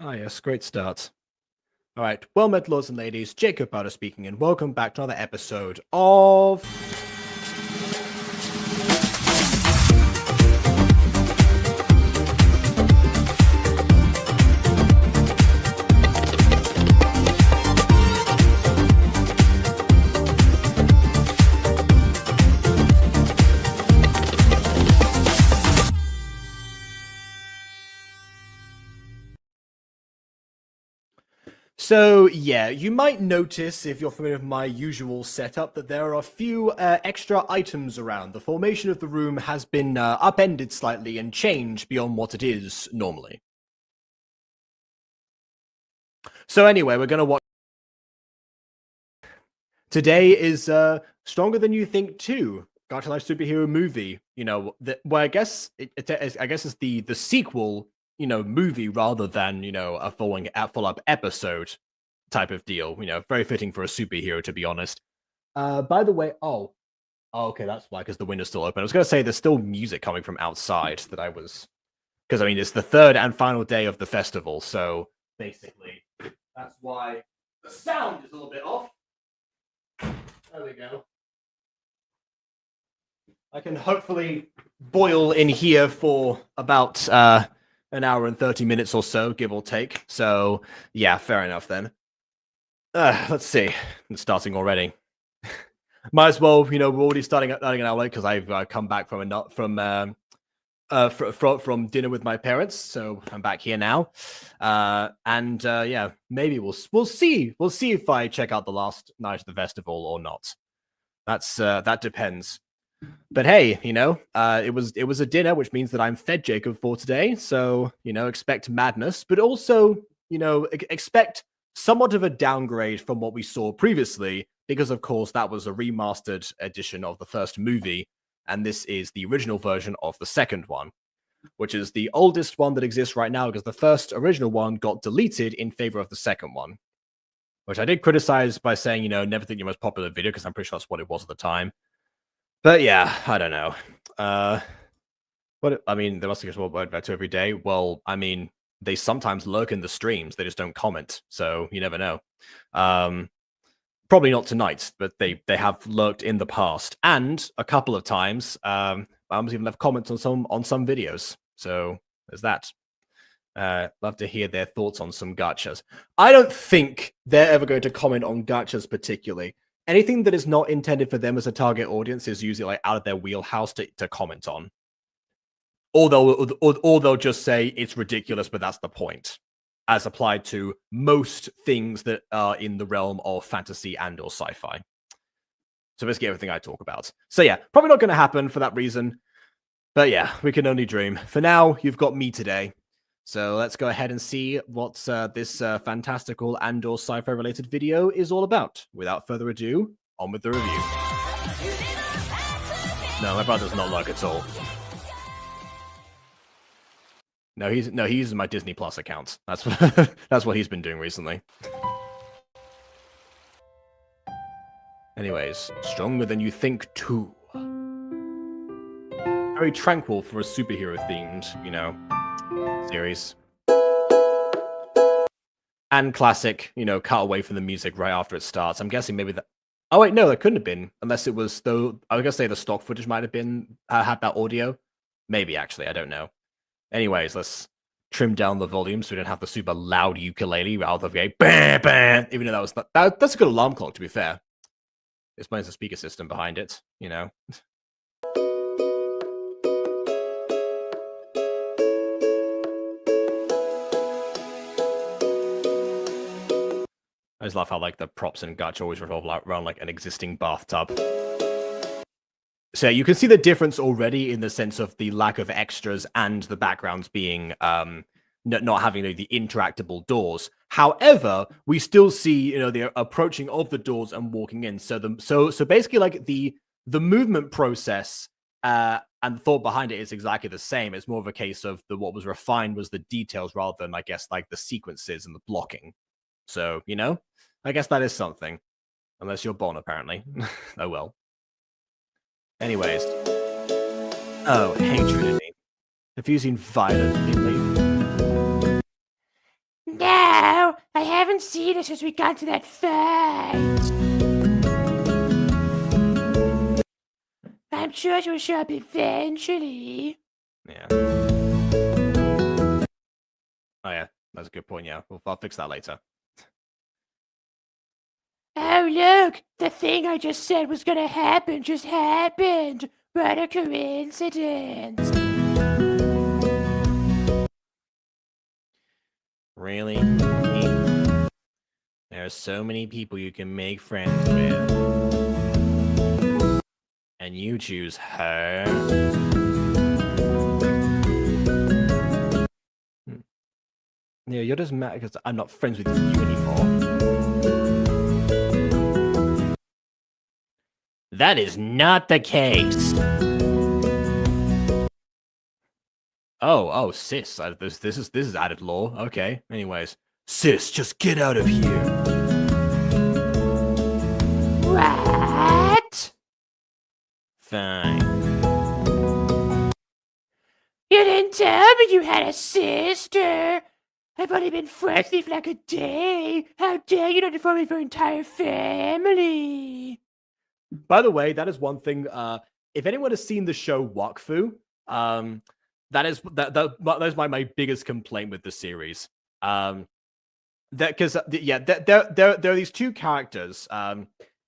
Ah, yes, great start. All right, well met, lords and ladies. Jacob Powder speaking, and welcome back to another episode of. So, yeah, you might notice, if you're familiar with my usual setup, that there are a few extra items around. The formation of the room has been upended slightly and changed beyond what it is normally. So anyway, we're going to watch. Today is Stronger Than You Think 2, Gacha Life superhero movie. You know, well, I guess it's the sequel, movie rather than a follow-up episode type of deal. Very fitting for a superhero, to be honest. By the way, okay, that's why, because the window's still open. I was gonna say there's still music coming from outside because I mean it's the third and final day of the festival, so basically that's why the sound is a little bit off. There we go. I can hopefully boil in here for about an hour and 30 minutes or so, give or take. So, yeah, fair enough then. Let's see. It's starting already. Might as well, we're already starting an hour late because I've come back from dinner with my parents, so I'm back here now. Yeah, maybe we'll see if I check out the last night of the festival or not. That depends. But hey, it was a dinner, which means that I'm fed Jacob for today. So expect madness, but also expect somewhat of a downgrade from what we saw previously, because of course that was a remastered edition of the first movie, and this is the original version of the second one, which is the oldest one that exists right now, because the first original one got deleted in favor of the second one, which I did criticize by saying, never think your most popular video, because I'm pretty sure that's what it was at the time. But yeah, I don't know. They must have just word back to every day. Well, I mean, they sometimes lurk in the streams. They just don't comment, so you never know. Probably not tonight, but they have lurked in the past, and a couple of times. I almost even left comments on some videos. So there's that. Love to hear their thoughts on some gachas. I don't think they're ever going to comment on gachas particularly. Anything that is not intended for them as a target audience is usually like out of their wheelhouse to comment on. Or they'll just say it's ridiculous, but that's the point, as applied to most things that are in the realm of fantasy and or sci-fi. So basically everything I talk about. So yeah, probably not going to happen for that reason. But yeah, we can only dream. For now, you've got me today. So let's go ahead and see what this fantastical and or sci-fi related video is all about. Without further ado, on with the review. No, my brother's not like at all. No, he uses my Disney Plus account. That's what he's been doing recently. Anyways, Stronger Than You Think 2. Very tranquil for a superhero themed, series. And classic, cut away from the music right after it starts. I'm guessing maybe that. Oh wait, no, that couldn't have been, unless it was though. I was gonna say the stock footage might have been had that audio. Maybe actually, I don't know. Anyways, let's trim down the volume so we don't have the super loud ukulele rather than bam bam. Even though that's a good alarm clock, to be fair. Explains the speaker system behind it, I just love how like the props in Gacha always revolve around like an existing bathtub. So you can see the difference already in the sense of the lack of extras and the backgrounds being not having the interactable doors. However, we still see the approaching of the doors and walking in. So basically like the movement process and the thought behind it is exactly the same. It's more of a case of what was refined was the details rather than I guess like the sequences and the blocking. So, I guess that is something. Unless you're Bon, apparently. Oh well. Anyways. Oh, hey Trinity. Have you seen violently? No, I haven't seen it since we got to that fight. I'm sure she'll show up eventually. Yeah. Oh yeah, that's a good point. Yeah, I'll fix that later. Oh look, the thing I just said was gonna happen just happened. What a coincidence. Really? There are so many people you can make friends with. And you choose her? Yeah, you're just mad because I'm not friends with you anymore. That is not the case. Oh, sis. This is added lore. Okay. Anyways, sis, just get out of here. What? Fine. You didn't tell me you had a sister. I've only been friends with you for like a day. How dare you not inform me of your entire family? By the way, that is one thing. If anyone has seen the show Wakfu, that is my biggest complaint with the series. There are these two characters.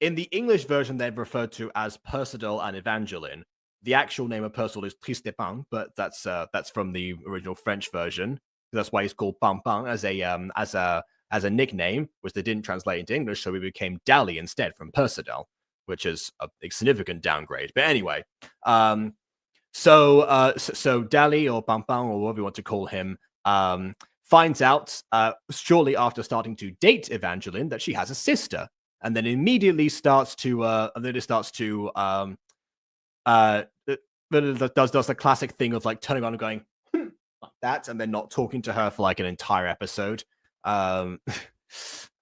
In the English version, they're referred to as Percival and Evangeline. The actual name of Percival is Tristepin, but that's from the original French version. That's why he's called Pampin as a nickname, which they didn't translate into English, so he became Dally instead from Percival, which is a significant downgrade. But anyway, so Dally or Pampin or whatever you want to call him finds out shortly after starting to date Evangeline that she has a sister, and then immediately starts to does the classic thing of like turning on and going like that, and then not talking to her for like an entire episode. And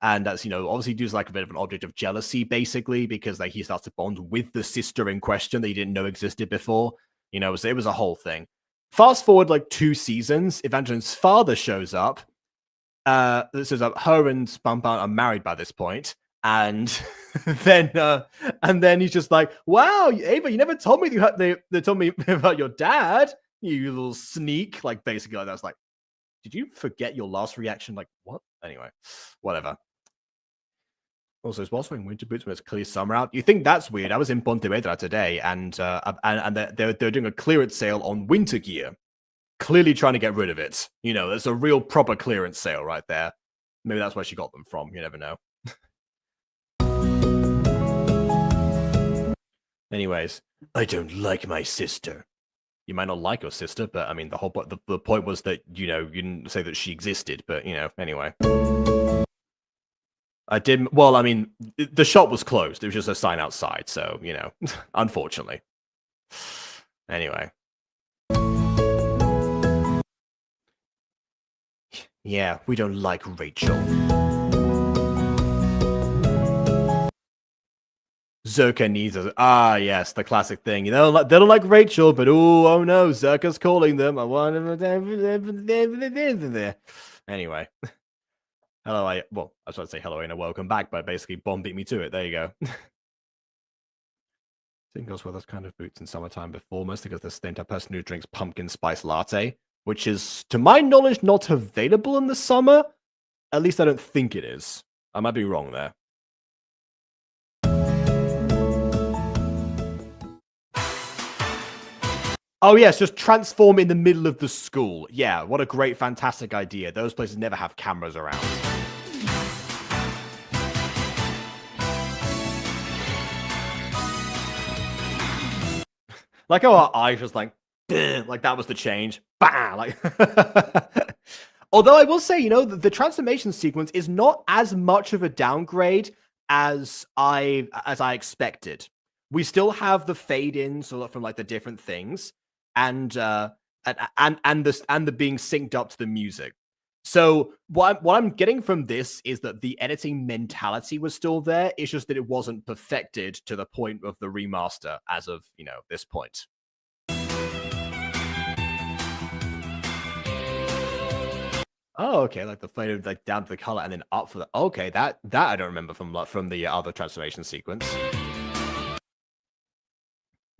that's, obviously does like a bit of an object of jealousy, basically, because like he starts to bond with the sister in question that he didn't know existed before. It was a whole thing. Fast forward like 2 seasons, Evangeline's father shows up. Her and Pampin are married by this point, and then he's just like, "Wow, Ava, you never told me they told me about your dad, you little sneak." Like basically, like, that's like, did you forget your last reaction? Like what? Anyway, whatever. Also, is whilst wearing winter boots when it's clearly summer out? You think that's weird? I was in Pontevedra today, and they're doing a clearance sale on winter gear. Clearly trying to get rid of it. There's a real proper clearance sale right there. Maybe that's where she got them from. You never know. Anyways, I don't like my sister. You might not like your sister, but I mean, the whole point. The point was that you didn't say that she existed, but anyway. I didn't. Well, I mean, the shop was closed. It was just a sign outside, so unfortunately. Anyway. Yeah, we don't like Rachel. Zerka needs us. Ah, yes, the classic thing. They don't like Rachel, but oh no, Zerka's calling them. I want to. Anyway. Hello, I was about to say hello, Aina, welcome back, but basically Bomb beat me to it. There you go. Same goes with those kind of boots in summertime before, mostly because there's the type of person who drinks pumpkin spice latte, which is, to my knowledge, not available in the summer. At least I don't think it is. I might be wrong there. Oh yes, just transform in the middle of the school. Yeah, what a great, fantastic idea. Those places never have cameras around. Like how our eyes just like that was the change. Bah! Like although I will say, the transformation sequence is not as much of a downgrade as I expected. We still have the fade-ins from like the different things, and the being synced up to the music. So what I'm getting from this is that the editing mentality was still there. It's just that it wasn't perfected to the point of the remaster as of this point. Oh, okay, like the fade like down to the color and then up for the. Okay, that I don't remember from the other transformation sequence.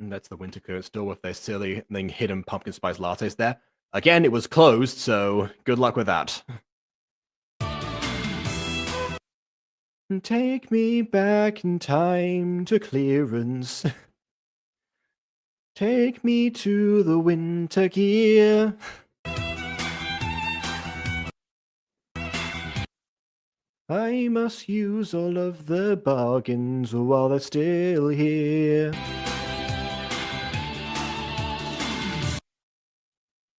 And that's the winter current store with their silly thing hidden pumpkin spice lattes there. Again, it was closed, so good luck with that. Take me back in time to clearance. Take me to the winter gear. I must use all of the bargains while they're still here.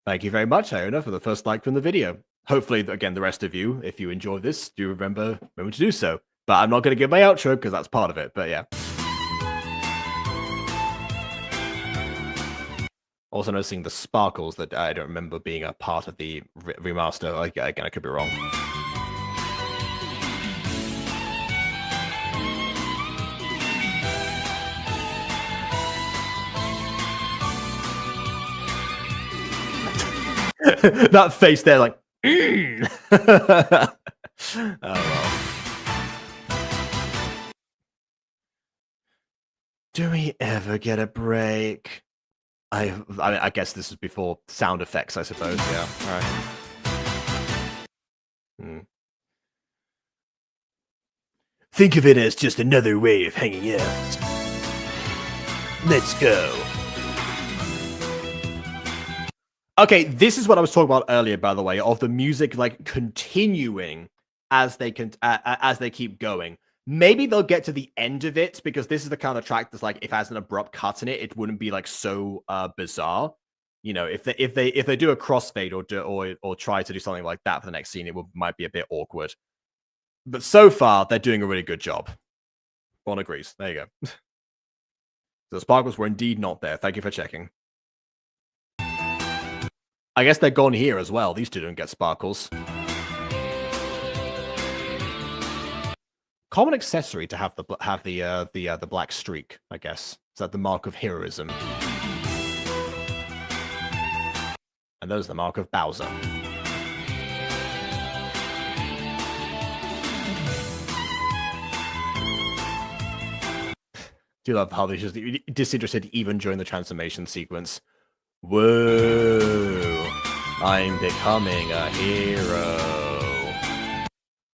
Thank you very much, Iona, for the first like from the video. Hopefully, again, the rest of you, if you enjoy this, do remember to do so. But I'm not going to give my outro because that's part of it, but yeah. Also noticing the sparkles that I don't remember being a part of the remaster. Again, I could be wrong. That face there, like, oh well. Do we ever get a break? I guess this is before sound effects, I suppose. Yeah. All right. Think of it as just another way of hanging out. Let's go. Okay, this is what I was talking about earlier, by the way, of the music like continuing as they keep going. Maybe they'll get to the end of it because this is the kind of track that's like if it has an abrupt cut in it, it wouldn't be like so bizarre. You know, if they do a crossfade or try to do something like that for the next scene, it might be a bit awkward. But so far, they're doing a really good job. One agrees. There you go. The sparkles were indeed not there. Thank you for checking. I guess they're gone here as well. These two don't get sparkles. Common accessory to have the black streak, I guess. Is that the mark of heroism? And those are the mark of Bowser. Do you love how they're just disinterested even during the transformation sequence? Whoa, I'm becoming a hero.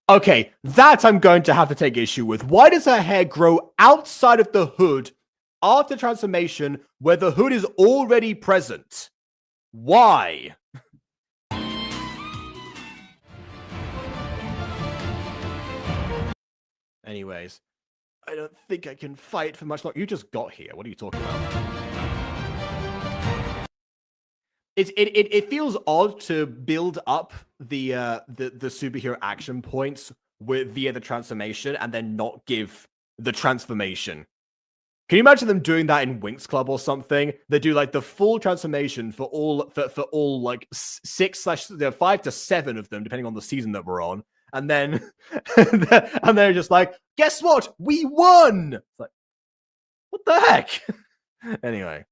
Okay, that I'm going to have to take issue with. Why does her hair grow outside of the hood after transformation where the hood is already present? Why? Anyways, I don't think I can fight for much longer. You just got here. What are you talking about? It feels odd to build up the superhero action points via the transformation and then not give the transformation. Can you imagine them doing that in Winx Club or something? They do like the full transformation for all like 5 to 7 of them, depending on the season that we're on, and then and they're just like, guess what? We won. It's like, what the heck? Anyway.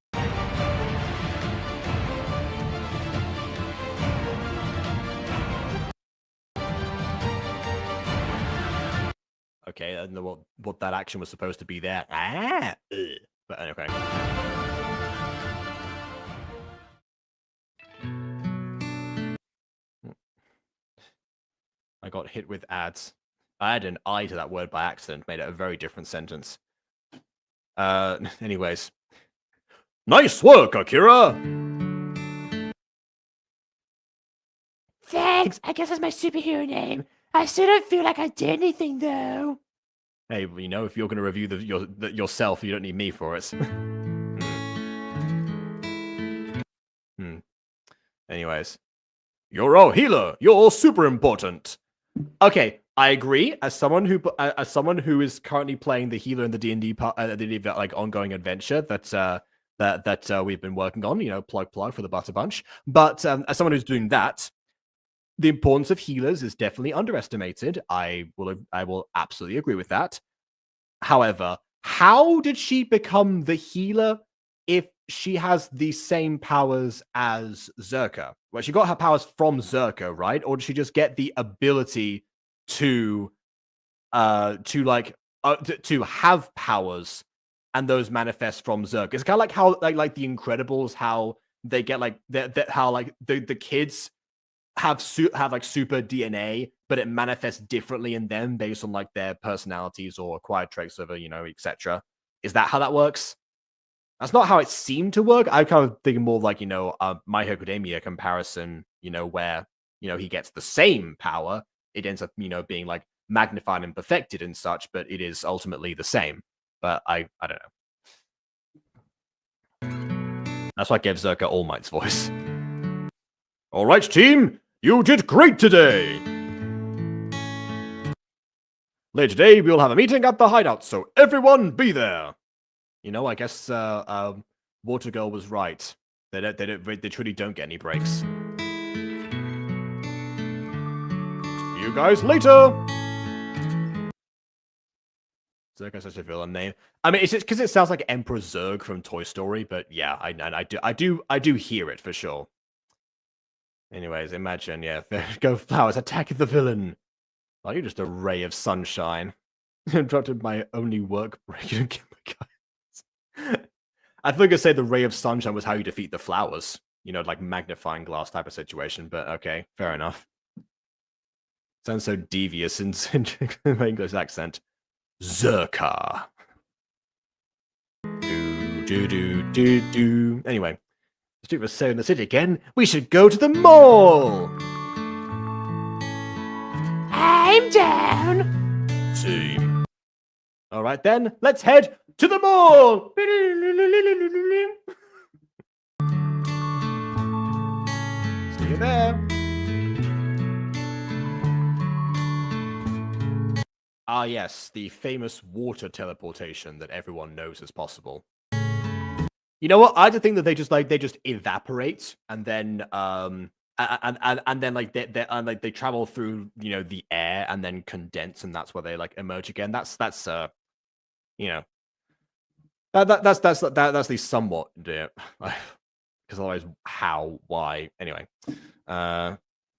Okay, I don't know what that action was supposed to be there. But anyway. I got hit with ads. I added an I to that word by accident, made it a very different sentence. Anyways. Nice work, Akira! Thanks, I guess that's my superhero name. I still don't feel like I did anything, though. Hey, you know, if you're going to review yourself, you don't need me for it. Anyways. You're our healer! You're super important! Okay, I agree. As someone who is currently playing the healer in the D&D like ongoing adventure that we've been working on, you know, plug for the Butter Bunch. But as someone who's doing that, the importance of healers is definitely underestimated. I will absolutely agree with that. However, how did she become the healer if she has the same powers as Zerka. Well, she got her powers from Zerka, right? Or did she just get the ability to to have powers and those manifest from Zerka? It's kind of like how like the Incredibles, how they get like how like the kids have like super DNA, but it manifests differently in them based on like their personalities or acquired traits of etc. Is that how that works? That's not how it seemed to work. I kind of think more like My Hero Academia comparison, where he gets the same power. It ends up being like magnified and perfected and such, but it is ultimately the same. But I don't know. That's why I gave Zerka All Might's voice. All right, team, you did great today. Later today, we'll have a meeting at the hideout, so everyone be there. I guess Water Girl was right. They truly don't get any breaks. See you guys later. Zerg is such a villain name. I mean, it's just because it sounds like Emperor Zurg from Toy Story, but yeah, I do hear it for sure. Anyways, imagine, yeah, there go flowers attacking the villain. Oh, you're just a ray of sunshine. Interrupted my only work break. You don't get my guys. I think I say the ray of sunshine was how you defeat the flowers. Like magnifying glass type of situation. But okay, fair enough. Sounds so devious in my English accent. Zerka. Do. Anyway, let's do the sale in the city again. We should go to the mall. I'm down. Same. All right then, let's head to the mall. See you there. Ah, yes, the famous water teleportation that everyone knows is possible. You know what? I just think that they just evaporate and then and then like they travel through the air and then condense, and that's where they like emerge again. That's that's the somewhat because otherwise how, why, anyway. And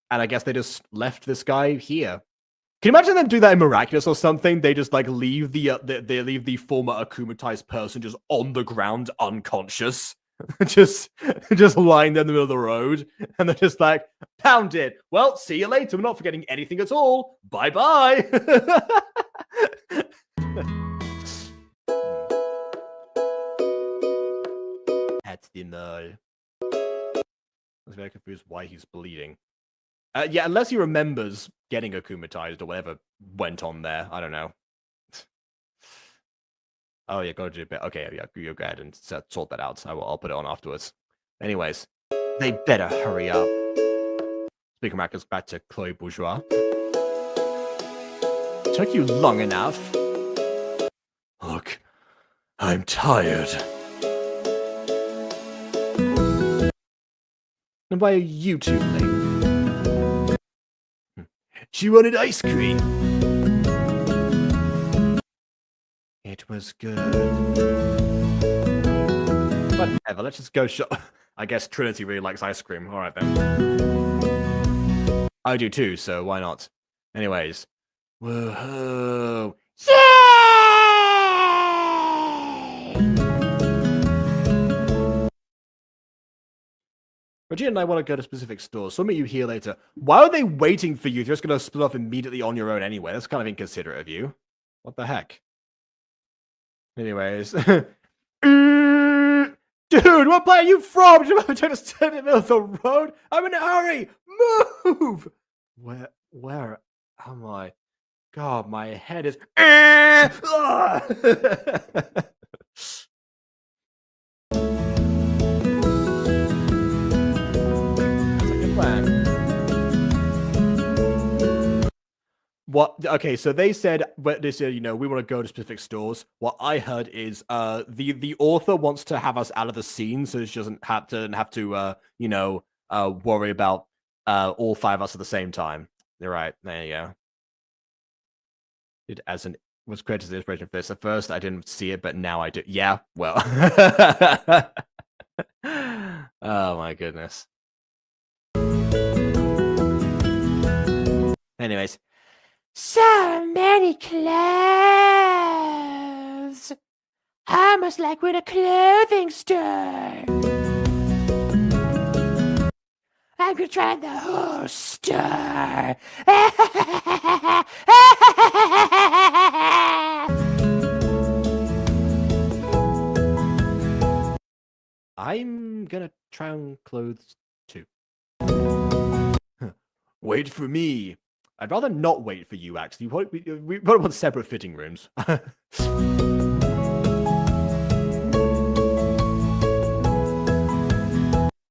I guess they just left this guy here. Can you imagine them do that in Miraculous or something? They just like leave they leave the former akumatized person just on the ground unconscious, just lying there in the middle of the road, and they're just like, pound it. Well, see you later. We're not forgetting anything at all. Bye bye. At the null. I was very confused why he's bleeding. Yeah, unless he remembers getting akumatized or whatever went on there. I don't know. Oh, yeah, gotta do a bit. Okay, yeah, you go ahead and sort that out. I'll put it on afterwards. Anyways, they better hurry up. Speaking of Marcus, back to Chloe Bourgeois. Took you long enough. Look, I'm tired. And why are you two late? She wanted ice cream. It was good. Whatever, let's just go shop. I guess Trinity really likes ice cream. Alright then. I do too, so why not? Anyways. Whoa. Yay! Regina and I want to go to specific stores, so I'll meet you here later. Why are they waiting for you if you're just going to split off immediately on your own anyway? That's kind of inconsiderate of you. What the heck? Anyways. Dude, what planet are you from? Did you ever try to stand in the middle of the road? I'm in a hurry! Move! Where am I? God, my head is... What? Okay, so they said, we want to go to specific stores. What I heard is, the author wants to have us out of the scene, so she doesn't have to, worry about all five of us at the same time. You're right. There you go. As an was created as the inspiration for this. At first, I didn't see it, but now I do. Yeah, well. Oh my goodness. Anyways. So many clothes. Almost like we're in a clothing store. I'm gonna try the whole store. I'm gonna try on clothes too. Wait for me. I'd rather not wait for you, actually. We probably want separate fitting rooms.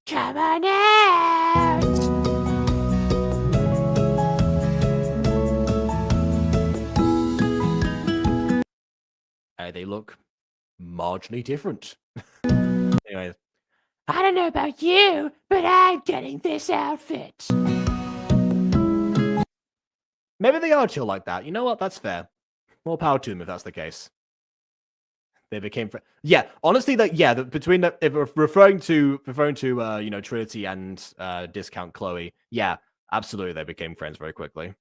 Come on out. They look marginally different. Anyways. I don't know about you, but I'm getting this outfit. Maybe they are chill like that. You know what? That's fair. More power to them if that's the case. They became yeah, honestly, between the, if we're referring to you know, Trinity and Discount Chloe, yeah, absolutely, they became friends very quickly.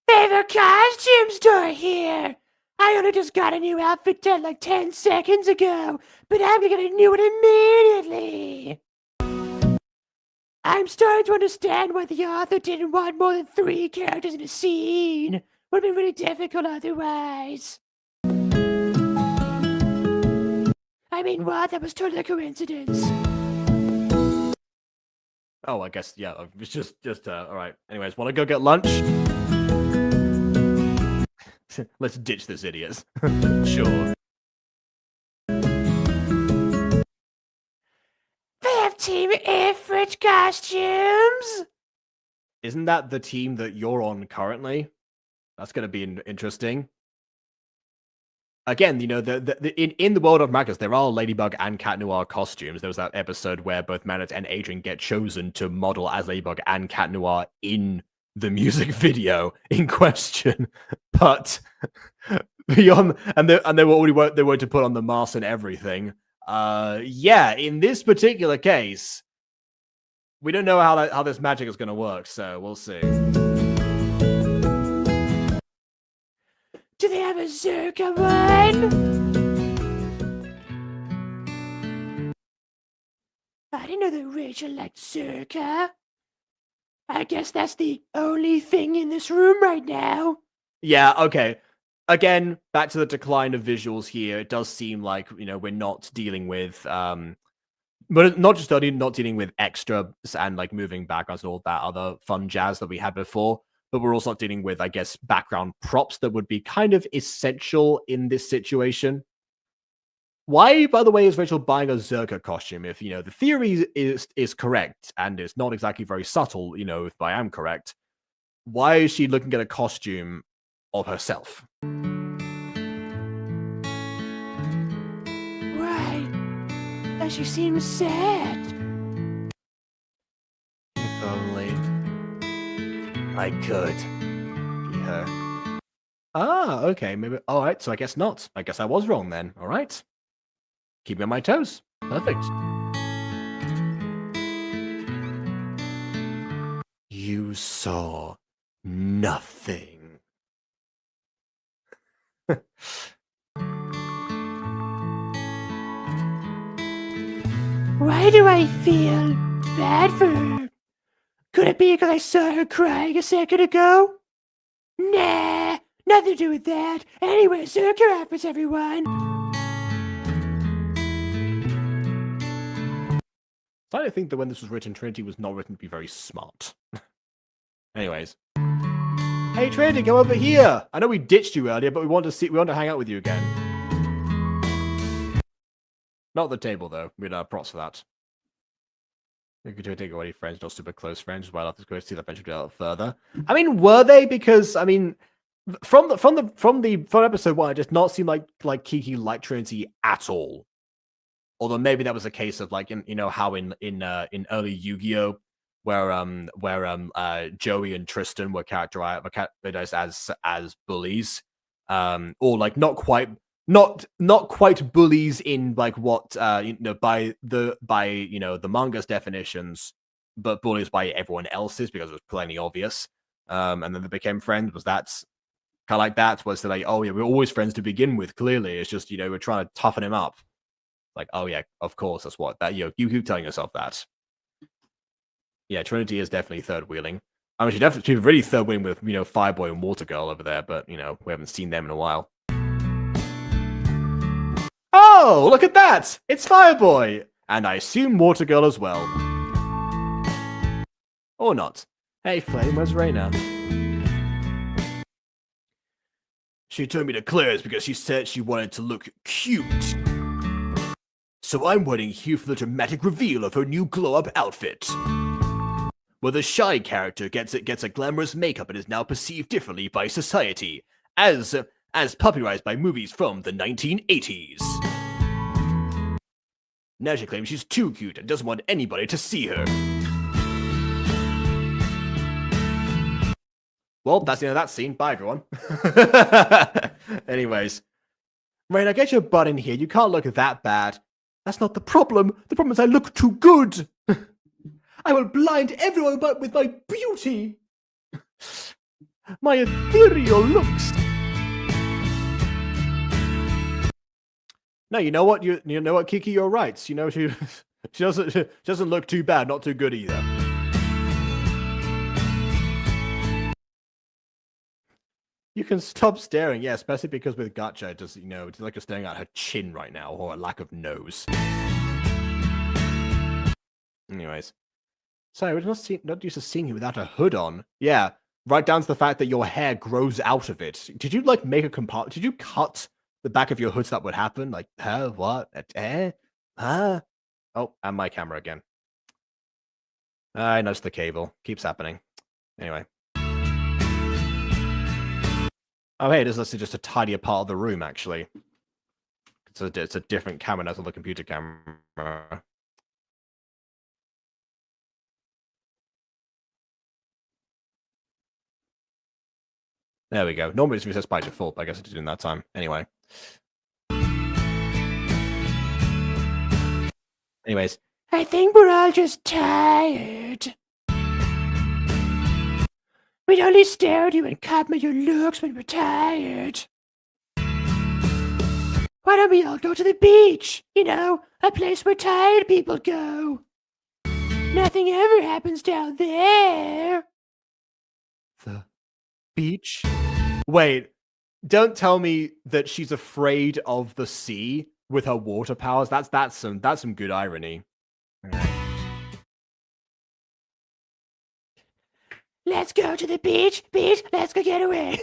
They have a costume store here. I only just got a new outfit done like 10 seconds ago, but I'm gonna get a new one immediately. I'm starting to understand why the author didn't want more than 3 characters in a scene. Would have been really difficult otherwise. I mean, what? That was totally a coincidence. Oh, I guess, yeah, it's just all right. Anyways, want to go get lunch? Let's ditch this idiot. Sure. They have Team Ifrit costumes? Isn't that the team that you're on currently? That's going to be interesting. Again, you know, in the world of Magus, there are Ladybug and Cat Noir costumes. There was that episode where both Manet and Adrian get chosen to model as Ladybug and Cat Noir in the music video in question. But beyond, and they were already they were to put on the mask and everything. Yeah, in this particular case, we don't know how this magic is going to work, so we'll see. Do they have a Zerka one? I didn't know that Rachel liked Zerka. I guess that's the only thing in this room right now. Yeah, okay. Again, back to the decline of visuals here. It does seem like, you know, we're not dealing with but not just not dealing with extras and like moving backgrounds and all that other fun jazz that we had before, but we're also not dealing with, I guess, background props that would be kind of essential in this situation. Why, by the way, is Rachel buying a Zerka costume? If, you know, the theory is correct and it's not exactly very subtle, you know, if I am correct, why is she looking at a costume of herself? Right. And she seems sad. If only I could be her. Ah, okay, maybe. All right, so I guess not. I guess I was wrong then. All right. Keep me on my toes. Perfect. You saw nothing. Why do I feel bad for her? Could it be because I saw her crying a second ago? Nah, nothing to do with that. Anyway, Zerka outfits, everyone. I think that when this was written, Trinity was not written to be very smart. Anyways. Hey Trinity, come over here! I know we ditched you earlier, but we want to hang out with you again. Not the table though. We'd props for that. We could take away friends, not super close friends. Well, I'll have to go see that friendship develop further. I mean, were they? Because I mean, from episode 1, it did not seem like Kiki liked Trinity at all. Although maybe that was a case of like, you know, how in early Yu-Gi-Oh, Joey and Tristan were characterized as bullies, or like not quite bullies in like what by the manga's definitions, but bullies by everyone else's because it was plainly obvious. And then they became friends. Was that kind of like that? Was they like, oh yeah, we're always friends to begin with? Clearly, it's just we're trying to toughen him up. Like, oh yeah, of course, that's what that you keep telling yourself that. Yeah, Trinity is definitely third wheeling. I mean, she's really third wheeling with Fireboy and Water Girl over there, but we haven't seen them in a while. Oh, look at that! It's Fireboy, and I assume Water Girl as well, or not. Hey, Flame, where's Reina? She told me to Claire's because she said she wanted to look cute. So I'm waiting here for the dramatic reveal of her new glow-up outfit, where the shy character gets a glamorous makeup and is now perceived differently by society, as popularized by movies from the 1980s. Now she claims she's too cute and doesn't want anybody to see her. Well, that's the end of that scene. Bye, everyone. Anyways. Raina, get your butt in here. You can't look that bad. That's not the problem. The problem is I look too good. I will blind everyone but with my beauty. My ethereal looks. No, you know what? You know what, Kiki? You're right. She doesn't look too bad, not too good either. You can stop staring, yeah, especially because with Gacha, it does, it's like you're staring at her chin right now, or a lack of nose. Anyways. Sorry, we're not used to seeing you without a hood on. Yeah, right down to the fact that your hair grows out of it. Did you, like, make a compartment? Did you cut the back of your hood so that would happen? Like, what? Huh? Oh, and my camera again. I noticed the cable. Keeps happening. Anyway. Oh, hey, this is just a tidier part of the room, actually. It's a different camera now to the computer camera. There we go. Normally it's resets by default, but I guess it did in that time. Anyway. Anyways. I think we're all just tired. We'd only stare at you and compliment your looks when we're tired. Why don't we all go to the beach? A place where tired people go. Nothing ever happens down there. The beach? Wait, don't tell me that she's afraid of the sea with her water powers. That's some good irony. Let's go to the beach. Let's go get away.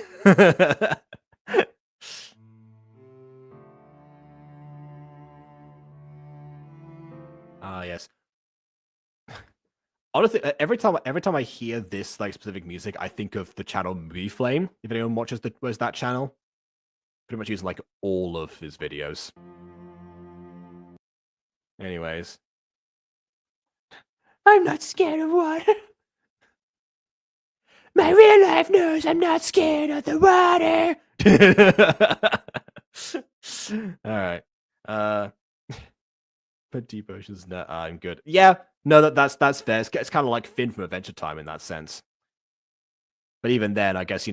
Ah, yes. Honestly, every time I hear this like specific music, I think of the channel Movie Flame. If anyone watches that channel, pretty much using like all of his videos. Anyways, I'm not scared of water. My real life knows I'm not scared of the water. All right. But deep oceans, no, I'm good. Yeah, no, that's fair. It's kind of like Finn from Adventure Time in that sense. But even then, I guess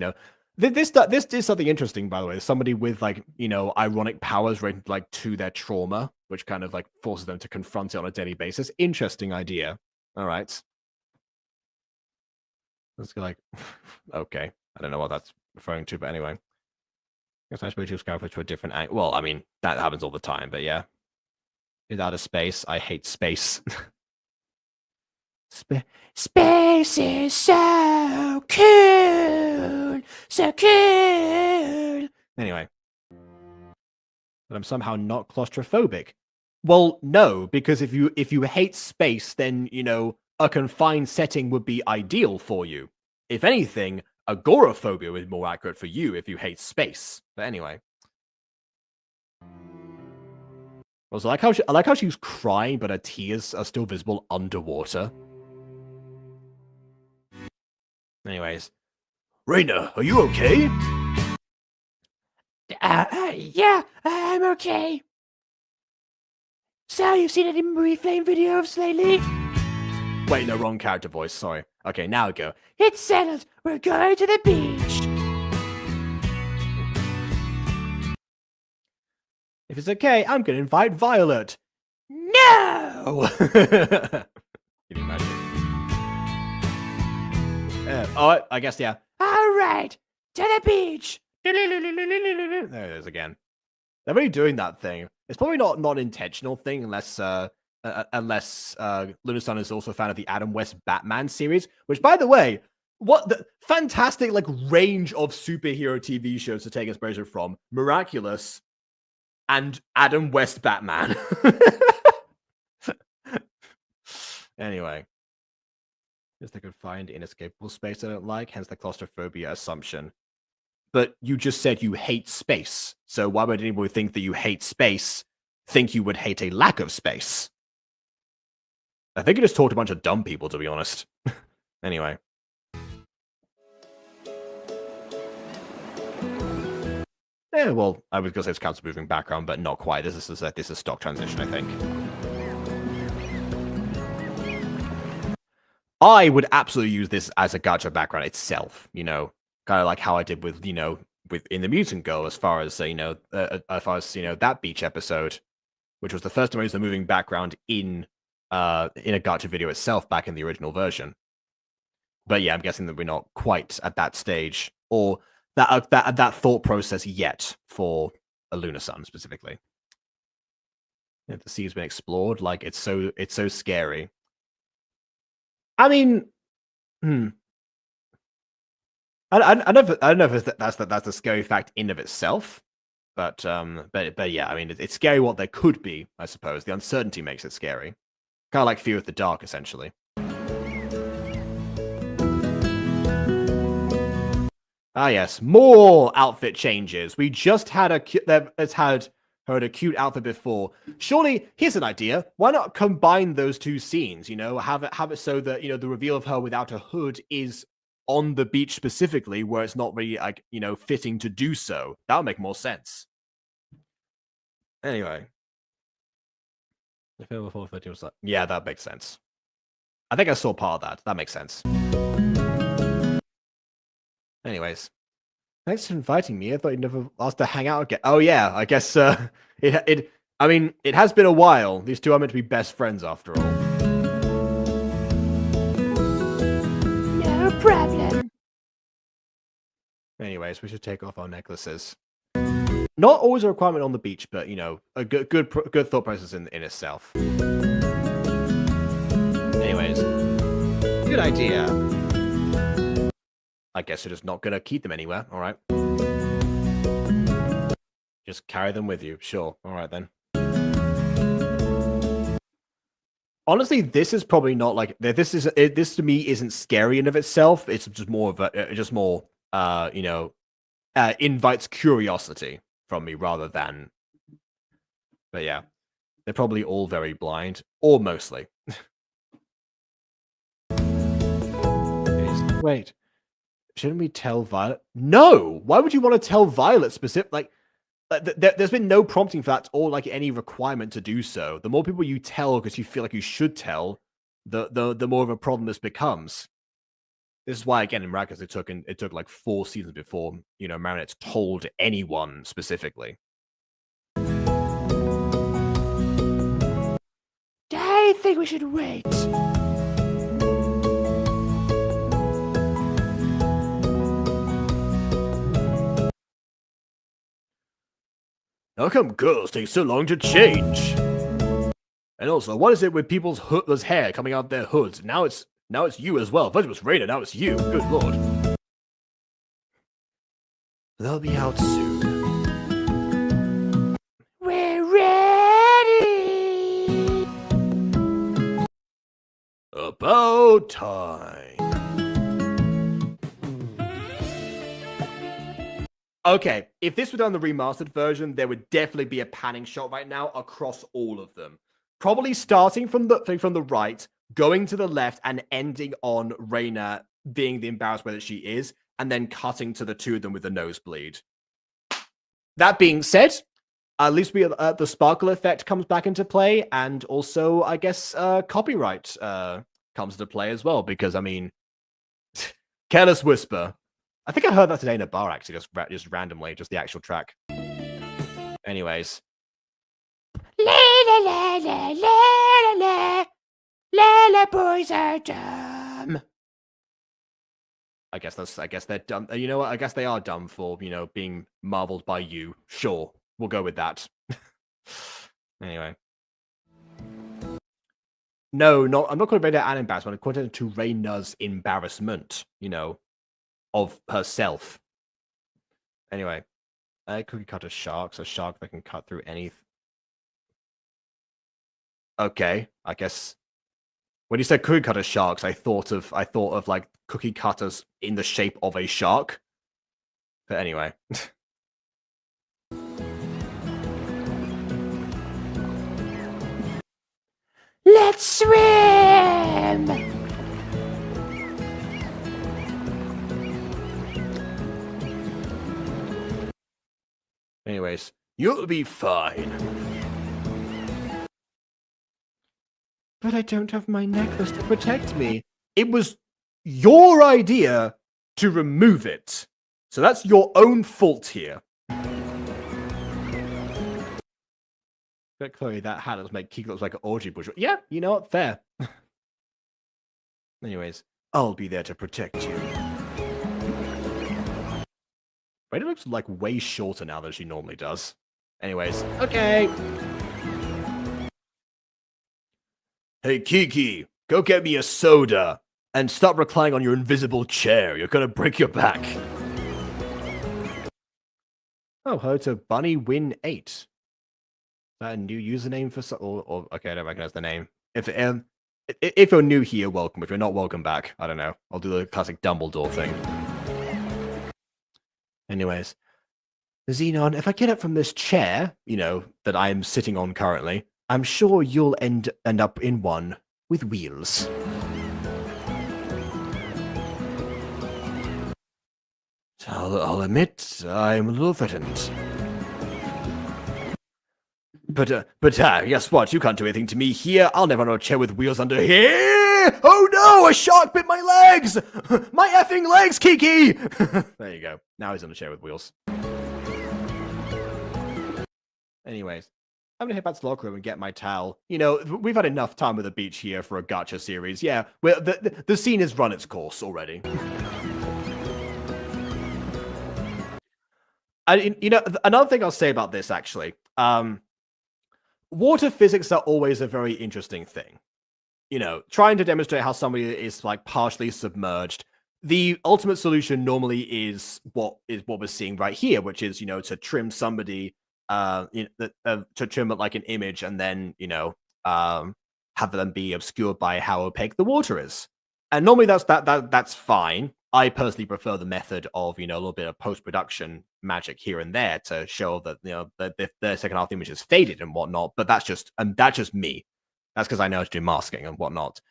this is something interesting. By the way, somebody with like ironic powers related like to their trauma, which kind of like forces them to confront it on a daily basis. Interesting idea. All right. Let's go like, okay. I don't know what that's referring to, but anyway. I guess I should choose character to a different angle. Well, I mean, that happens all the time, but yeah. Is out of space. I hate space. Space is so cool. So cool. Anyway. But I'm somehow not claustrophobic. Well, no, because if you hate space, then, a confined setting would be ideal for you. If anything, agoraphobia is more accurate for you if you hate space. But anyway. Also, I like how she's crying, but her tears are still visible underwater. Anyways, Reina, are you okay? Yeah, I'm okay. So, you've seen any movie flame videos lately? Wait, no, wrong character voice. Sorry. Okay, now go. It's settled. We're going to the beach. If it's okay, I'm gonna invite Violet. No! Can you imagine? Oh, I guess, yeah. All right, to the beach. There it is again. They're really doing that thing. It's probably not an intentional thing unless Lunar Sun is also a fan of the Adam West Batman series, which, by the way, what the fantastic like range of superhero TV shows to take inspiration from. Miraculous and Adam West Batman. Anyway. Because they could find inescapable space I don't like, hence the claustrophobia assumption. But you just said you hate space. So why would anyone think that you hate space think you would hate a lack of space? I think you just talked to a bunch of dumb people, to be honest. Anyway. Yeah, well, I was going to say it's counts moving background, but not quite. This is stock transition, I think. I would absolutely use this as a gacha background itself, you know, kind of like how I did with, you know, with In the Mutant Girl, as far as, that beach episode, which was the first time I used the moving background in a gacha video itself back in the original version. But yeah, I'm guessing that we're not quite at that stage or that thought process yet for a Lunar Sun specifically. Yeah, the sea's been explored, like it's so scary. I mean, I don't know if that's the scary fact in of itself, but yeah, I mean, it's scary what there could be. I suppose the uncertainty makes it scary, kind of like Fear of the Dark, essentially. Ah, yes, more outfit changes. We just had heard a cute outfit before. Surely, here's an idea. Why not combine those two scenes? You know, have it so that, you know, the reveal of her without a hood is on the beach specifically, where it's not really, like, you know, fitting to do so. That would make more sense. Anyway. Yeah, that makes sense. I think I saw part of that. That makes sense. Anyways. Thanks for inviting me. I thought you'd never asked to hang out again. Oh yeah, I guess I mean, it has been a while. These two are meant to be best friends after all. No problem. Anyways, we should take off our necklaces. Not always a requirement on the beach, but you know, a good thought process in itself. Anyways, good idea. I guess you're just not gonna keep them anywhere. All right. Just carry them with you. Sure. All right then. Honestly, this is probably not like this to me isn't scary in of itself. It's just more of a invites curiosity from me rather than. But yeah, they're probably all very blind, or mostly. Wait. Shouldn't we tell Violet? No! Why would you want to tell Violet specific? Like there's been no prompting for that or like any requirement to do so. The more people you tell because you feel like you should tell, the more of a problem this becomes. This is why, again, in Miraculous, it took like 4 seasons before, you know, Marinette's told anyone specifically. I think we should wait. How come girls take so long to change? And also, what is it with people's hoodless hair coming out their hoods? Now it's you as well. First it was Raina, now it's you. Good lord. They'll be out soon. We're ready. About time. Okay, if this were done the remastered version, there would definitely be a panning shot right now across all of them. Probably starting from the right, going to the left, and ending on Reina being the embarrassed way that she is, and then cutting to the two of them with the nosebleed. That being said, at least the sparkle effect comes back into play, and also, I guess, copyright comes into play as well, because, I mean, Careless Whisper. I think I heard that today in a bar, actually, just randomly, just the actual track. Anyways. La la la la la la la la, boys are dumb. I guess they're dumb. You know what? I guess they are dumb for, being marveled by you. Sure. We'll go with that. Anyway. No, I'm not calling Rhaena an embarrassment. I'm calling it to Rhaena's embarrassment, of herself. Anyway. Cookie cutter sharks. A shark that can cut through anything. Okay, I guess. When you said cookie cutter sharks, I thought of like cookie cutters in the shape of a shark. But anyway. Let's swim! Anyways, you'll be fine. But I don't have my necklace to protect me. It was your idea to remove it. So that's your own fault here. But Chloe, that hat looks like Kiki looks like an orgy bush. Yeah, you know what? Fair. Anyways, I'll be there to protect you. Rhaena looks like way shorter now than she normally does. Anyways, okay. Hey, Kiki, go get me a soda. And stop reclining on your invisible chair. You're gonna break your back. Oh, hello to BunnyWin8. Is that a new username for or okay, I don't recognize the name. If you're new here, welcome. If you're not, welcome back. I don't know. I'll do the classic Dumbledore thing. Anyways, Xenon, if I get up from this chair, that I'm sitting on currently, I'm sure you'll end up in one with wheels. I'll admit, I'm a little threatened. But guess what? You can't do anything to me here. I'll never know a chair with wheels under here. Oh no, a shark bit my legs! My effing legs, Kiki! There you go. Now he's on a chair with wheels. Anyways, I'm gonna head back to the locker room and get my towel. We've had enough time with the beach here for a gacha series. Yeah, well, the scene has run its course already. Another thing I'll say about this, actually. Water physics are always a very interesting thing. Trying to demonstrate how somebody is like partially submerged. The ultimate solution normally is what we're seeing right here, which is to trim somebody, to trim it like an image, and then have them be obscured by how opaque the water is. And normally that's fine. I personally prefer the method of a little bit of post-production magic here and there to show that the second half image is faded and whatnot. But that's just me. That's because I know how to do masking and whatnot.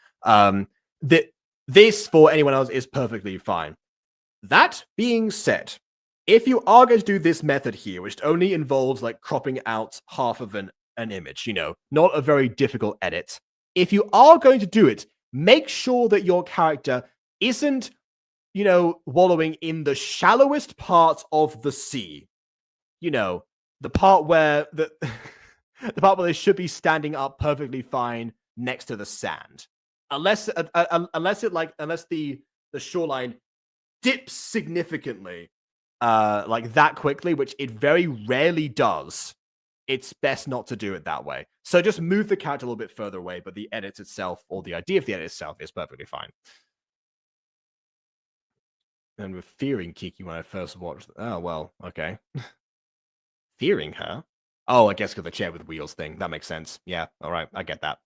This for anyone else is perfectly fine. That being said, if you are going to do this method here, which only involves like cropping out half of an image, not a very difficult edit. If you are going to do it, make sure that your character isn't wallowing in the shallowest part of the sea. The part where the part where they should be standing up perfectly fine next to the sand. Unless the shoreline dips significantly, like that quickly, which it very rarely does. It's best not to do it that way. So just move the character a little bit further away, but the edit itself, or the idea of the edit itself, is perfectly fine. And with fearing Kiki when I first watched. Oh, well, okay. Fearing her? Oh, I guess because the chair with wheels thing. That makes sense. Yeah, all right, I get that.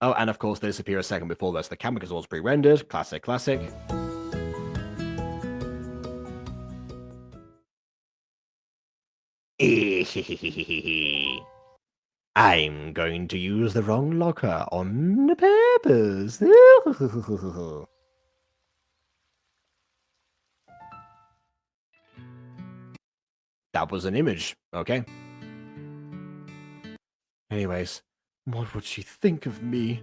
Oh, and of course, they disappear a second before this. The camera is always pre-rendered. Classic, classic. I'm going to use the wrong locker on purpose. That was an image, okay? Anyways, what would she think of me?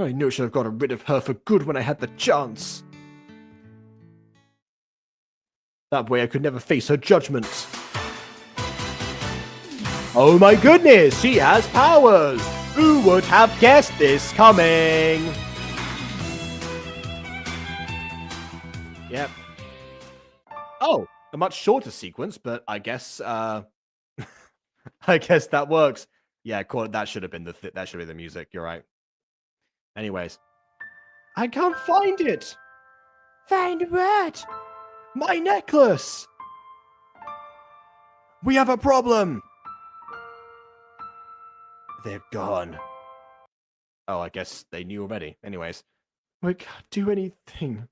I knew I should have gotten rid of her for good when I had the chance. That way I could never face her judgment. Oh my goodness, she has powers! Who would have guessed this coming? Yep. Oh, a much shorter sequence, but I guess I guess that works. Yeah, that should have been that should be the music. You're right. Anyways, I can't find it. Find what? My necklace. We have a problem. They're gone. Oh, I guess they knew already. Anyways, we can't do anything.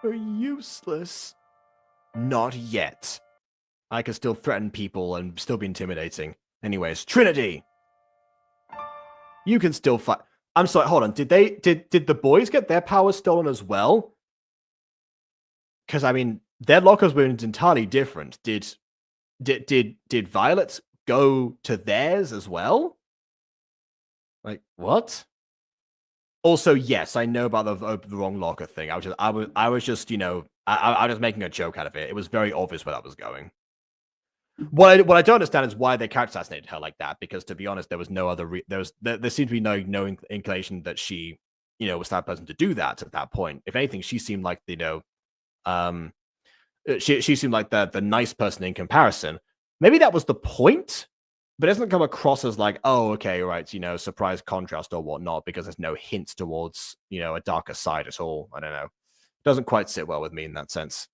We're useless. Not yet. I can still threaten people and still be intimidating. Anyways, Trinity. You can still fight. I'm sorry, hold on. Did the boys get their powers stolen as well? Because I mean, their lockers were entirely different. Did Violet go to theirs as well? Like what? Also, yes, I know about the wrong locker thing. I was just you know I was making a joke out of it. It was very obvious where that was going. What I don't understand is why they character assassinated her like that. Because to be honest, there was no other there seemed to be no inclination that she was that person to do that at that point. If anything, she seemed like she seemed like the nice person in comparison. Maybe that was the point, but it doesn't come across as like, oh, okay, right, surprise contrast or whatnot, because there's no hints towards a darker side at all. I don't know. It doesn't quite sit well with me in that sense.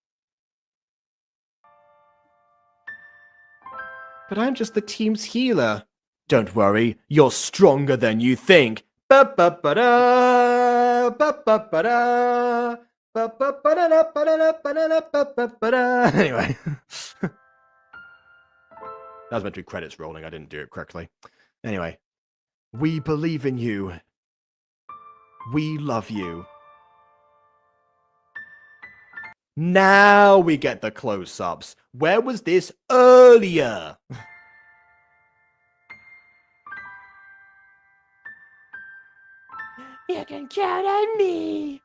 But I'm just the team's healer. Don't worry, you're stronger than you think. Ba-ba-ba-da, ba-ba-ba-da, ba-ba-ba-da-da-ba-da-da-ba-da-da-ba-da-da. Anyway. That was meant to be credits rolling. I didn't do it correctly. Anyway. We believe in you. We love you. Now we get the close-ups. Where was this earlier? You can count on me.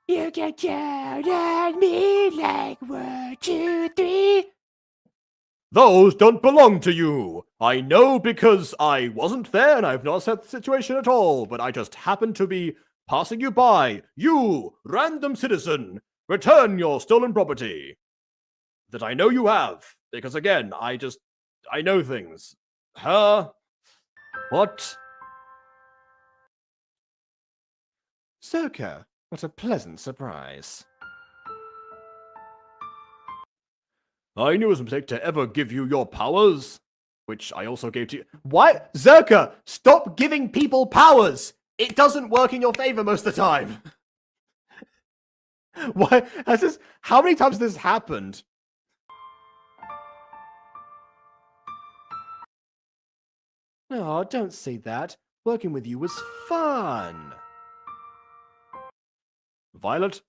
You can count on me like 1, 2, 3. Those don't belong to you. I know because I wasn't there and I've not set the situation at all, but I just happened to be passing you by. You, random citizen, return your stolen property. That I know you have. Because again, I know things. Huh? What? Soka, what a pleasant surprise. I knew it was a mistake to ever give you your powers, which I also gave to you. Why? Zerka, stop giving people powers! It doesn't work in your favor most of the time. Why? How many times has this happened? Oh, don't say that. Working with you was fun. Violet,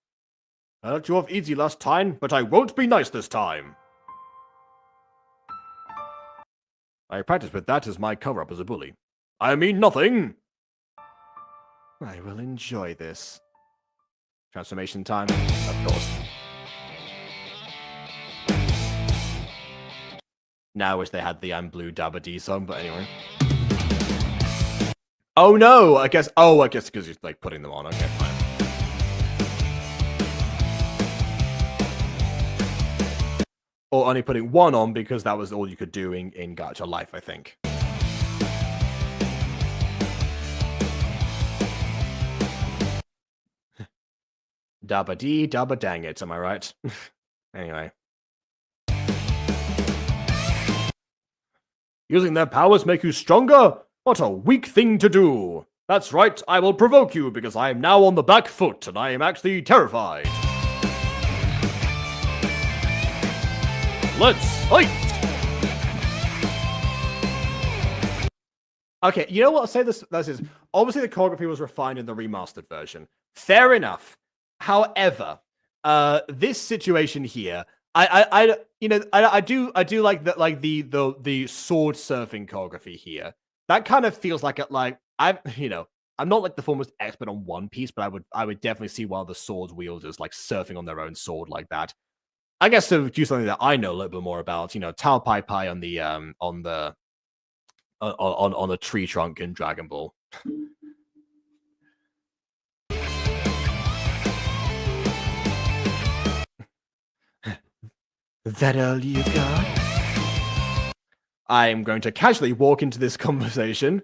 I let you off easy last time, but I won't be nice this time. I practice with that as my cover-up as a bully. I mean nothing! I will enjoy this. Transformation time, of course. Now I wish they had the I'm Blue Dabba D song, but anyway. Oh no! I guess because you're like putting them on. Okay, fine. Or only putting one on because that was all you could do in Gacha Life, I think. Dabba dee, dabba dang it, am I right? Anyway. Using their powers make you stronger? What a weak thing to do! That's right, I will provoke you because I am now on the back foot and I am actually terrified. Let's fight! Okay, you know what? I'll say this is obviously the choreography was refined in the remastered version. Fair enough. However, this situation here, I do like that, like the sword surfing choreography here. That kind of feels like I'm not like the foremost expert on One Piece, but I would definitely see one of the sword wielders like surfing on their own sword like that. I guess to do something that I know a little bit more about, Tao Pai Pai on the a tree trunk in Dragon Ball. That all you got? I am going to casually walk into this conversation.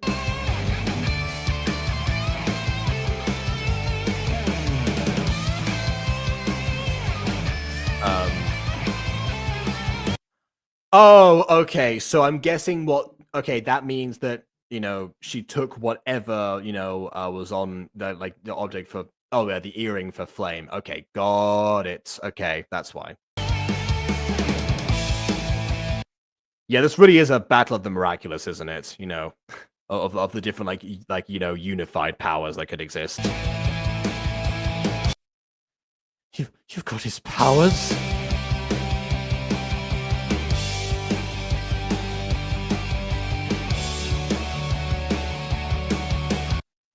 Oh, okay. So I'm guessing that means that, she took whatever, was on the object for, the earring for Flame. Okay, got it. Okay, that's why. Yeah, this really is a battle of the miraculous, isn't it? Of the different, unified powers that could exist. You've got his powers?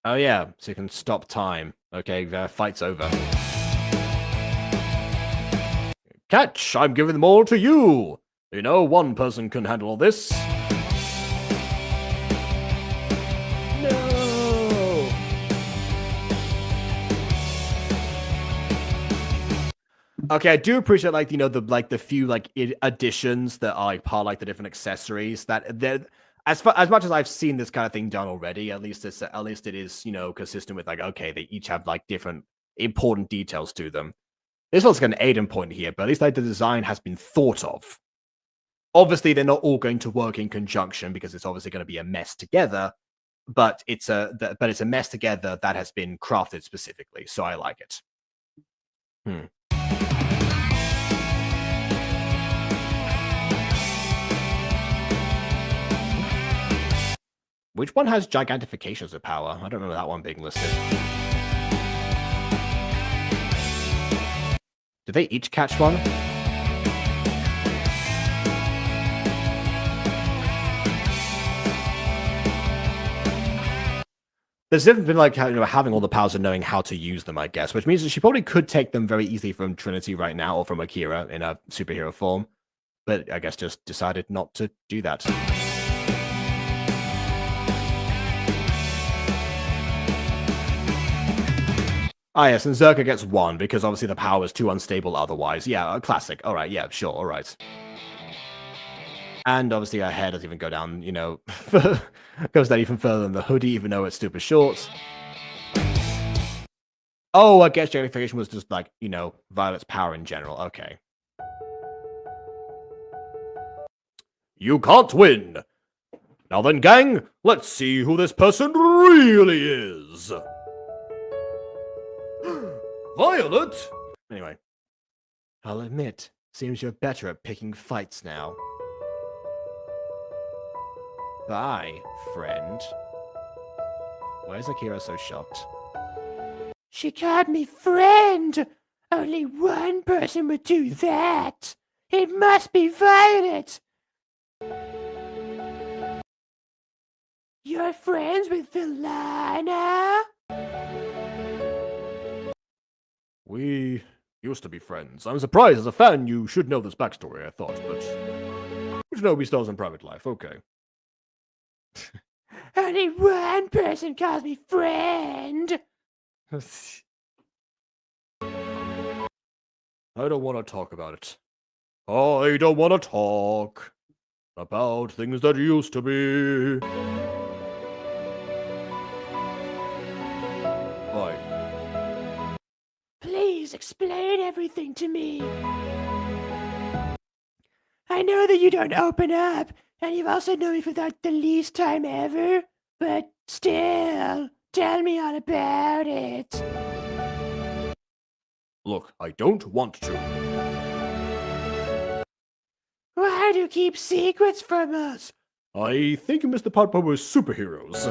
Oh yeah, so you can stop time. Okay, fight's over. Catch! I'm giving them all to you! One person can handle all this. No! Okay, I do appreciate the few additions that are part of the different accessories that they're as much as I've seen this kind of thing done already, at least it is, consistent with okay, they each have different important details to them. This one's like an Aiden point here, but at least the design has been thought of. Obviously, they're not all going to work in conjunction because it's obviously going to be a mess together, but it's a mess together that has been crafted specifically, so I like it. Which one has gigantification as a power? I don't remember that one being listed. Did they each catch one? There's different been having all the powers and knowing how to use them, I guess, which means that she probably could take them very easily from Trinity right now or from Akira in a superhero form, but I guess just decided not to do that. Ah, yes, and Zerka gets one, because obviously the power is too unstable otherwise. Yeah, a classic. Alright, yeah, sure, alright. And obviously her hair doesn't even go down, goes down even further than the hoodie, even though it's super short. Oh, I guess gigantification was just Violet's power in general. Okay. You can't win! Now then, gang, let's see who this person really is! Violet! Anyway. I'll admit, seems you're better at picking fights now. Bye, friend. Why is Akira so shocked? She called me friend! Only one person would do that! It must be Violet! You're friends with Vilana? We used to be friends. I'm surprised as a fan you should know this backstory, I thought, but you know we stars in private life, okay. Only one person calls me friend! I don't want to talk about it. I don't want to talk about things that used to be. Bye. Please explain everything to me. I know that you don't open up, and you've also known me for the least time ever, but still, tell me all about it. Look, I don't want to. Why do you keep secrets from us? I think you missed the part where we're superheroes.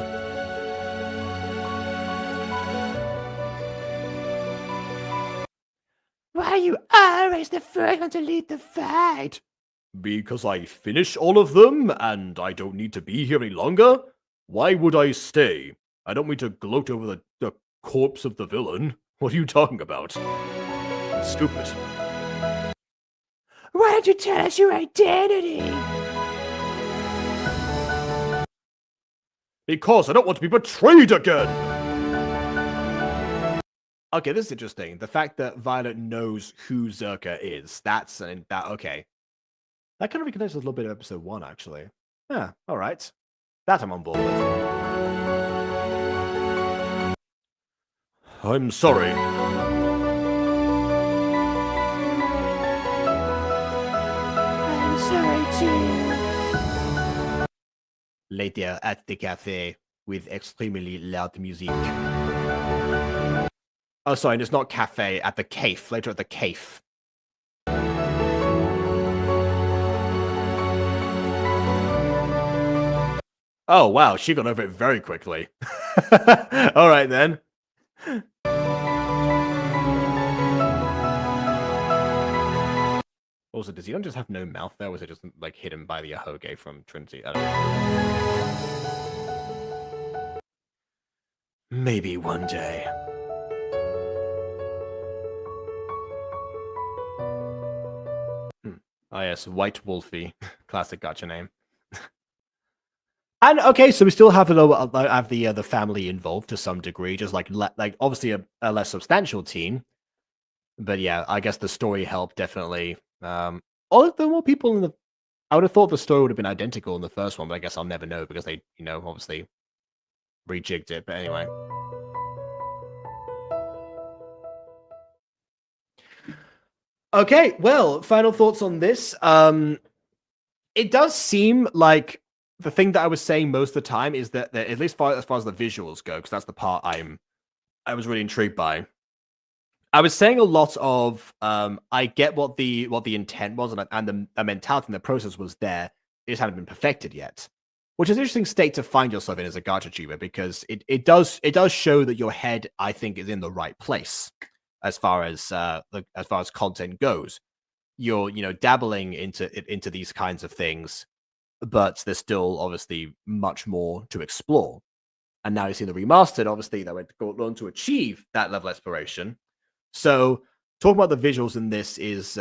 Why are you always the first one to lead the fight? Because I finished all of them, and I don't need to be here any longer? Why would I stay? I don't mean to gloat over the corpse of the villain. What are you talking about? Stupid. Why don't you tell us your identity? Because I don't want to be betrayed again! Okay, this is interesting. The fact that Violet knows who Zerka is. Okay. That kind of reconnects with a little bit of episode 1, actually. Yeah, alright. That I'm on board with. I'm sorry. I'm sorry too. Later at the cafe with extremely loud music. Oh, sorry, it's not cafe, at the cave. Later at the cave. Oh, wow, she got over it very quickly. Alright then. Also, does he not just have no mouth there, or was it just, like, hidden by the Ahoge from Trinity? I don't know. Maybe one day. Oh yes, White Wolfie. Classic gacha name. And okay, so we still have the family involved to some degree, just like obviously a less substantial team. But yeah, I guess the story helped definitely. All of the more people in the, I would have thought the story would have been identical in the first one, but I guess I'll never know because they, obviously rejigged it. But anyway. Okay, well, final thoughts on this. It does seem like the thing that I was saying most of the time is that at least as far as the visuals go, because that's the part I was really intrigued by. I was saying a lot of I get what the intent was and the mentality and the process was there. It just hadn't been perfected yet, which is an interesting state to find yourself in as a gacha tuber because it does show that your head, I think, is in the right place as far as content goes. You're dabbling into these kinds of things, but there's still obviously much more to explore. And now you see the remastered, obviously, that went on to achieve that level of exploration. So talking about the visuals in this is,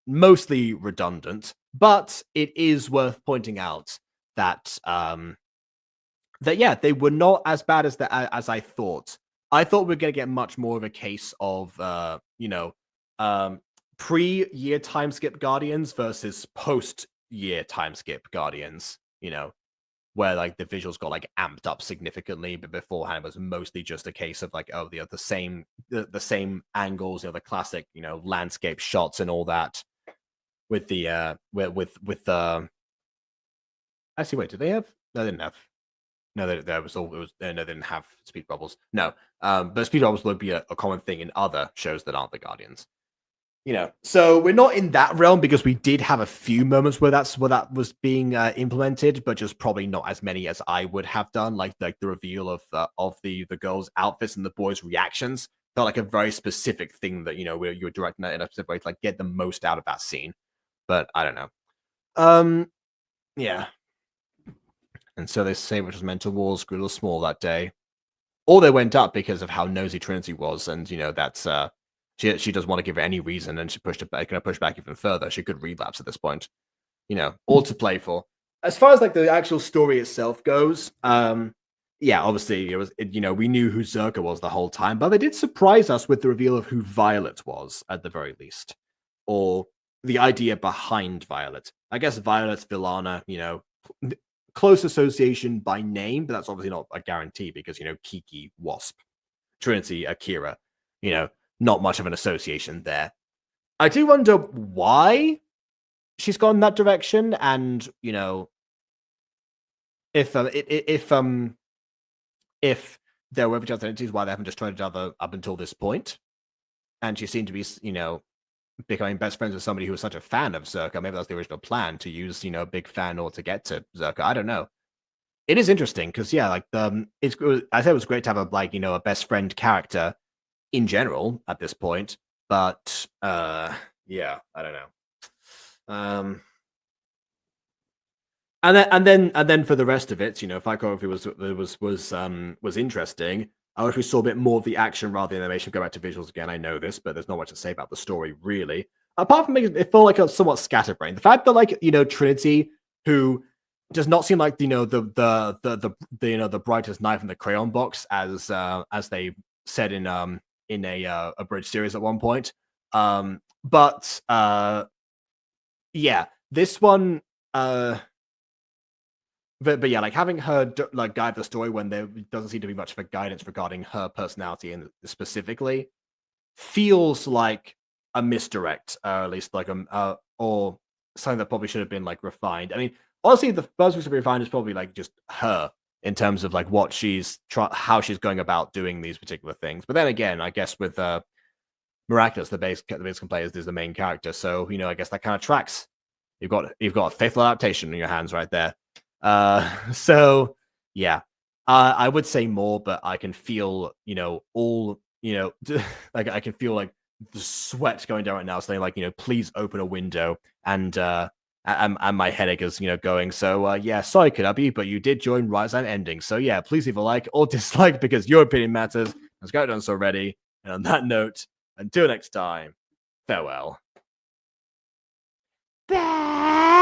mostly redundant, but it is worth pointing out that they were not as bad as I thought. I thought we are going to get much more of a case of, pre-year time skip Guardians versus post-year time skip Guardians, where like the visuals got like amped up significantly, but beforehand it was mostly just a case of like, oh, the same angles, the classic, landscape shots and all that with the with the actually wait, did they have no they didn't have no there was all it was no they didn't have speed bubbles. No. But speed bubbles would be a common thing in other shows that aren't the Guardians. So we're not in that realm because we did have a few moments where that was being implemented, but just probably not as many as I would have done. Like the reveal of the girls' outfits and the boys' reactions felt like a very specific thing that where you're directing that in a specific way to like get the most out of that scene. But I don't know. Yeah. And so they say which was mental walls grew a little small that day, or they went up because of how nosy Trinity was, and that's She doesn't want to give her any reason, and she pushed it back, going to push back even further. She could relapse at this point. All to play for. As far as like the actual story itself goes, yeah, obviously we knew who Zerka was the whole time, but they did surprise us with the reveal of who Violet was at the very least, or the idea behind Violet. I guess Violet, Villana, close association by name, but that's obviously not a guarantee because Kiki, Wasp, Trinity, Akira, not much of an association there. I do wonder why she's gone that direction, and if there were other entities, why they haven't just tried each other up until this point. And she seemed to be, becoming best friends with somebody who was such a fan of Zerka. Maybe that's the original plan, to use, a big fan in order to get to Zerka. I don't know. It is interesting because, yeah, like, I said it was great to have a best friend character in general at this point, but yeah, I don't know. And then for the rest of it, fight choreography was interesting. I wish we saw a bit more of the action rather than animation. Go back to visuals again. I know this, but there's not much to say about the story really. Apart from making it feel like a somewhat scatterbrained. The fact that Trinity, who does not seem like the brightest knife in the crayon box, as they said in a bridge series at one point. But yeah, this one. But yeah, like having her guide the story when there doesn't seem to be much of a guidance regarding her personality and specifically feels like a misdirect, or at least like or something that probably should have been like refined. I mean, honestly, the first thing to be refined is probably like just her in terms of like what how she's going about doing these particular things. But then again, I guess with Miraculous, the base player is the main character, so I guess that kind of tracks. You've got a faithful adaptation in your hands right there. So yeah, I would say more, but I can feel, all, like I can feel like the sweat going down right now, saying like, please open a window, and my headache is, going. So yeah, sorry, Kanabi, but you did join Rise and Ending. So yeah, please leave a like or dislike because your opinion matters. Let's go done so already. And on that note, until next time, farewell. Bye.